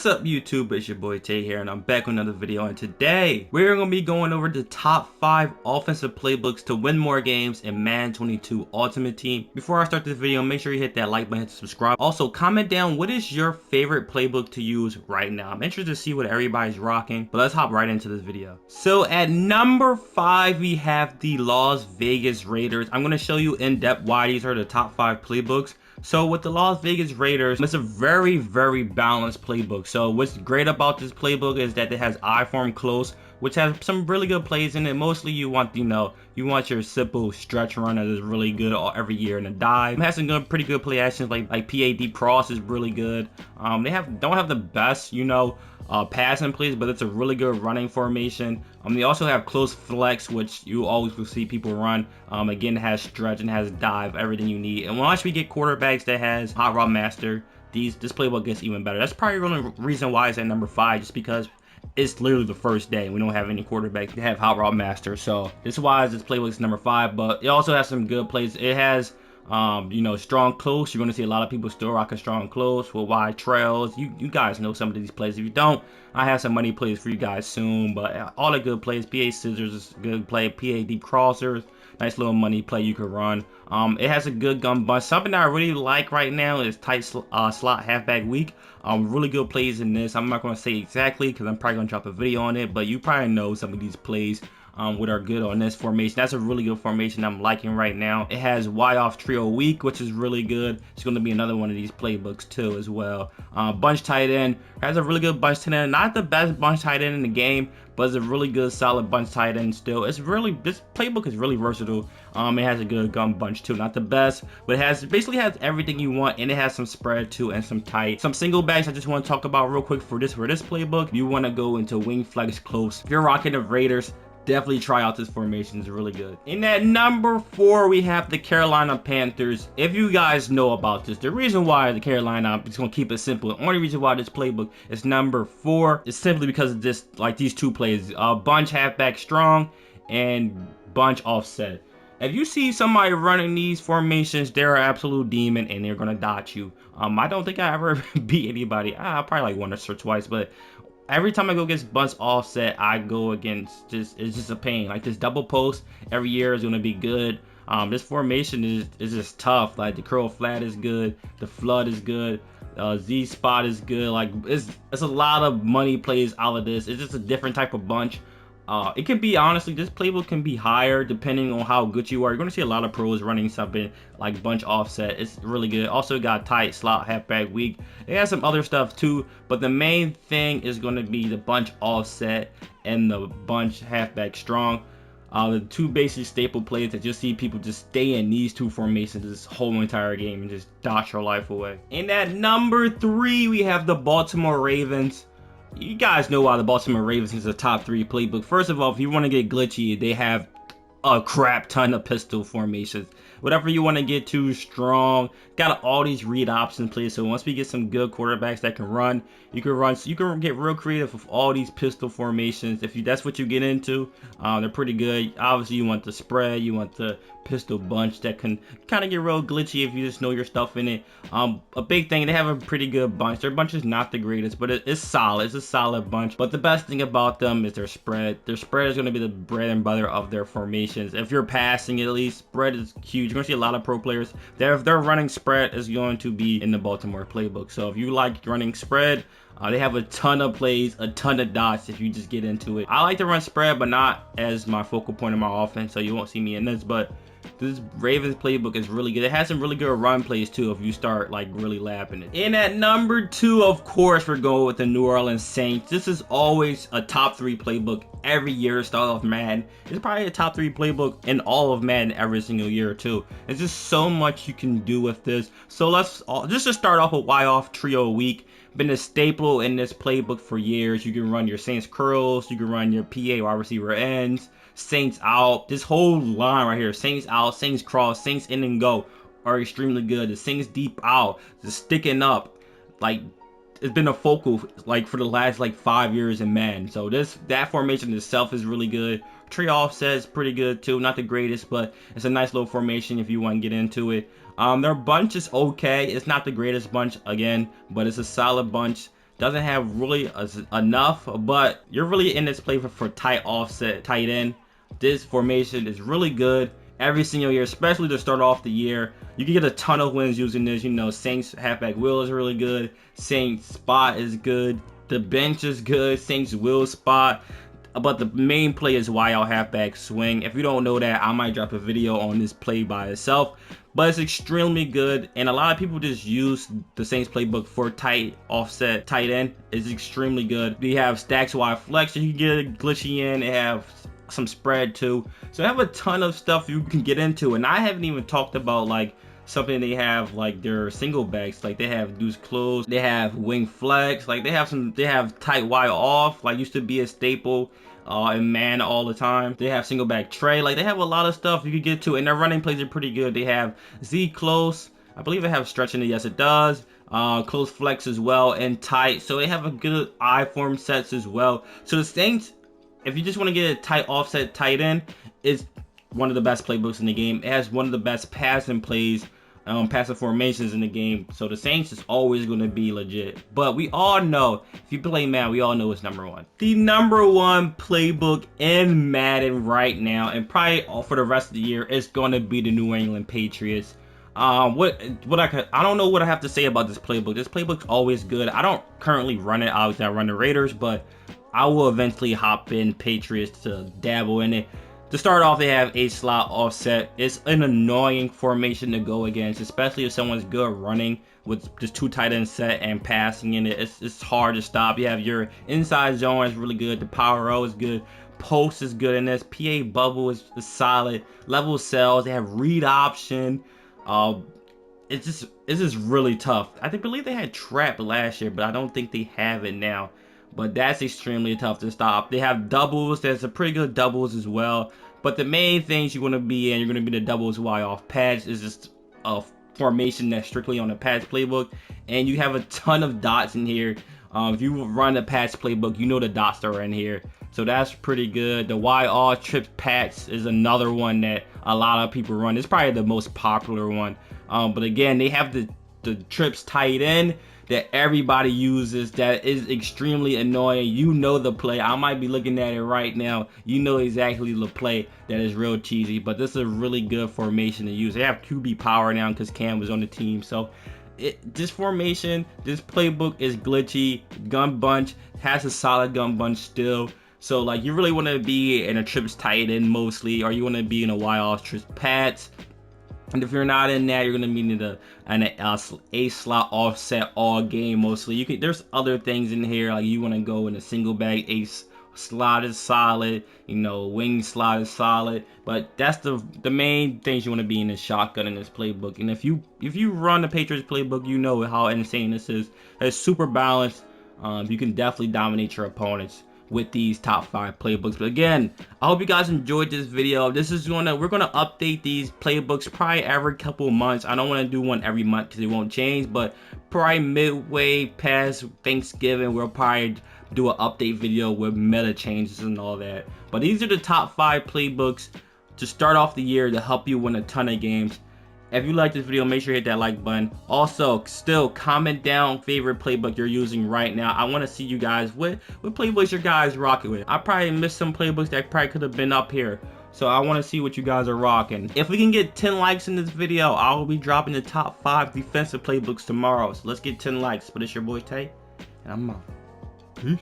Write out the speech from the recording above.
up YouTube, it's your boy Tay here and I'm back with another video, and today we're going to be going over the top 5 offensive playbooks to win more games in Madden 22 Ultimate Team. Before I start this video, make sure you hit that like button, hit subscribe. Also comment down what is your favorite playbook to use right now. I'm interested to see what everybody's rocking, but let's hop right into this video. So at number 5 we have the Las Vegas Raiders. I'm going to show you in depth why these are the top 5 playbooks. So with the Las Vegas Raiders, it's a very balanced playbook. So what's great about this playbook is that it has I form close, which has some really good plays in it. Mostly you want, you want your simple stretch run that is really good every year, and a dive. It has some pretty good play actions like PAD cross is really good. They don't have the best, passing plays, but it's a really good running formation. They also have close flex, which you always will see people run. Again, it has stretch and has dive, everything you need. And once we get quarterbacks that has hot route master, this playbook gets even better. That's probably the only reason why it's at number 5, just because it's literally the first day. We don't have any quarterbacks that have hot route master, so this is why this playbook is number 5. But it also has some good plays. It has strong close. You're going to see a lot of people still rocking strong close with wide trails. You guys know some of these plays. If you don't, I have some money plays for you guys soon. But all the good plays. PA scissors is a good play. PAD crossers, nice little money play you can run. It has a good gun bunch. Something that I really like right now is tight slot halfback weak. Really good plays in this. I'm not going to say exactly because I'm probably going to drop a video on it, but you probably know some of these plays what are good on this formation. That's a really good formation I'm liking right now. It has Y off trio weak, which is really good. It's going to be another one of these playbooks too as well. Bunch tight end has a really good bunch tight end. Not the best bunch tight end in the game, but it's a really good solid bunch tight end still. This playbook is really versatile. It has a good gun bunch too. Not the best, but it basically has everything you want, and it has some spread too and some tight. Some single backs I just want to talk about real quick for this playbook. If you want to go into wing flex close, if you're rocking the Raiders, definitely try out this formation. It's really good. In at number 4 we have the Carolina Panthers. If you guys know about this, the reason why the Carolina, I'm just gonna keep it simple, the only reason why this playbook is number 4 is simply because of this, these two plays, bunch halfback strong and bunch offset. If you see somebody running these formations, they're an absolute demon and they're gonna dot you. I don't think I ever beat anybody. I probably like once or twice, but every time I go against bunch offset, I go against it's just a pain. Like this double post every year is gonna be good. This formation is just tough. Like the curl flat is good, the flood is good, Z spot is good. Like it's a lot of money plays out of this. It's just a different type of bunch. It can be, honestly, this playbook can be higher depending on how good you are. You're going to see a lot of pros running something like bunch offset. It's really good. Also got tight slot halfback weak. It has some other stuff too, but the main thing is going to be the bunch offset and the bunch halfback strong. The two basic staple plays that you'll see people just stay in these two formations this whole entire game and just dot your life away. And at number 3 we have the Baltimore Ravens. You guys know why the Baltimore Ravens is a top 3 playbook. First of all, if you want to get glitchy, they have a crap ton of pistol formations. Whatever you want to get too strong, got all these read option plays. So once we get some good quarterbacks that can run, you can get real creative with all these pistol formations. If that's what you get into, they're pretty good. Obviously, you want the spread, you want the pistol bunch that can kind of get real glitchy if you just know your stuff in it. A big thing, they have a pretty good bunch. Their bunch is not the greatest, but it's solid. It's a solid bunch. But the best thing about them is their spread. Their spread is going to be the bread and butter of their formations. If you're passing, at least, spread is huge. You're going to see a lot of pro players. If they're running spread, is going to be in the Baltimore playbook. So if you like running spread, they have a ton of plays, a ton of dots if you just get into it. I like to run spread, but not as my focal point of my offense, so you won't see me in this. But this Ravens playbook is really good. It has some really good run plays too if you start really lapping it. And at number 2, of course, we're going with the New Orleans Saints. This is always a top 3 playbook every year. Start off Madden. It's probably a top 3 playbook in all of Madden every single year too. There's just so much you can do with this. So let's just to start off with Y off trio week. Been a staple in this playbook for years. You can run your Saints curls, you can run your PA wide receiver ends, Saints out. This whole line right here, Saints out, Saints cross, Saints in and go are extremely good. The Saints deep out, the sticking up, it's been a focal for the last 5 years in Madden. So that formation itself is really good. Tree offset is pretty good too. Not the greatest, but it's a nice little formation if you want to get into it. Their bunch is okay. It's not the greatest bunch again, but it's a solid bunch. doesn't have really enough, but you're really in this play for tight offset, tight end. This formation is really good every single year, especially to start off the year. You can get a ton of wins using this. You know, Saints halfback wheel is really good. Saints spot is good. The bench is good. Saints wheel spot. But the main play is wild halfback swing. If you don't know that, I might drop a video on this play by itself. But it's extremely good, and a lot of people just use the Saints playbook for tight offset tight end. It's extremely good. We have stacks wide flex, so you can get a glitchy in. They have some spread too, so they have a ton of stuff you can get into. And I haven't even talked about like something they have, like their single backs. Like they have loose close, they have wing flex, like they have tight wide off, like used to be a staple in man all the time. They have single back tray, like they have a lot of stuff you can get to, and their running plays are pretty good. They have Z close, I believe they have stretch in it. Yes, it does. Close flex as well, and tight. So they have a good I form sets as well. So the Saints, if you just want to get a tight offset tight end, is one of the best playbooks in the game. It has one of the best passing plays, passing formations in the game. So the Saints is always going to be legit. But we all know, if you play Madden, we all know it's #1. The #1 playbook in Madden right now, and probably for the rest of the year, is going to be the New England Patriots. I don't know what I have to say about this playbook. This playbook's always good. I don't currently run it. Obviously, I run the Raiders, but I will eventually hop in Patriots to dabble in it. To start off, they have a slot offset. It's an annoying formation to go against, especially if someone's good running with just 2 tight end set and passing in it. It's hard to stop. You have your inside zone is really good. The power row is good. Post is good in this. PA bubble is solid. Level cells. They have read option. It's just really tough. I believe they had trap last year, but I don't think they have it now. But that's extremely tough to stop. They have doubles. There's a pretty good doubles as well. But the main things you want to be in, you're going to be the doubles wide off patch. Is just a formation that's strictly on the patch playbook. And you have a ton of dots in here. If you run the patch playbook, you know the dots are in here. So that's pretty good. The wide off trips patch is another one that a lot of people run. It's probably the most popular one. But again, they have the trips tight end that everybody uses, that is extremely annoying. You know the play. I might be looking at it right now. You know exactly the play that is real cheesy, but this is a really good formation to use. They have QB power now because Cam was on the team. So this formation, this playbook is glitchy. Gun bunch has a solid gun bunch still. So like you really want to be in a trips tight end mostly, or you want to be in a wide off trips patch. And if you're not in that, you're gonna be in a slot offset all game mostly. There's other things in here, like you want to go in a single bag ace slot is solid, you know, wing slot is solid. But that's the main things you want to be in, the shotgun in this playbook. And if you run the Patriots playbook, you know how insane this is. It's super balanced. You can definitely dominate your opponents with these top 5 playbooks. But again, I hope you guys enjoyed this video. We're gonna update these playbooks probably every couple of months. I don't want to do one every month because it won't change, but probably midway past Thanksgiving, we'll probably do an update video with meta changes and all that. But these are the top 5 playbooks to start off the year to help you win a ton of games. If you like this video, make sure you hit that like button. Also, still comment down favorite playbook you're using right now. I want to see you guys, what playbooks your guys rocking with. I probably missed some playbooks that probably could have been up here. So I want to see what you guys are rocking. If we can get 10 likes in this video, I will be dropping the top 5 defensive playbooks tomorrow. So let's get 10 likes. But it's your boy Tay, and I'm out. Peace.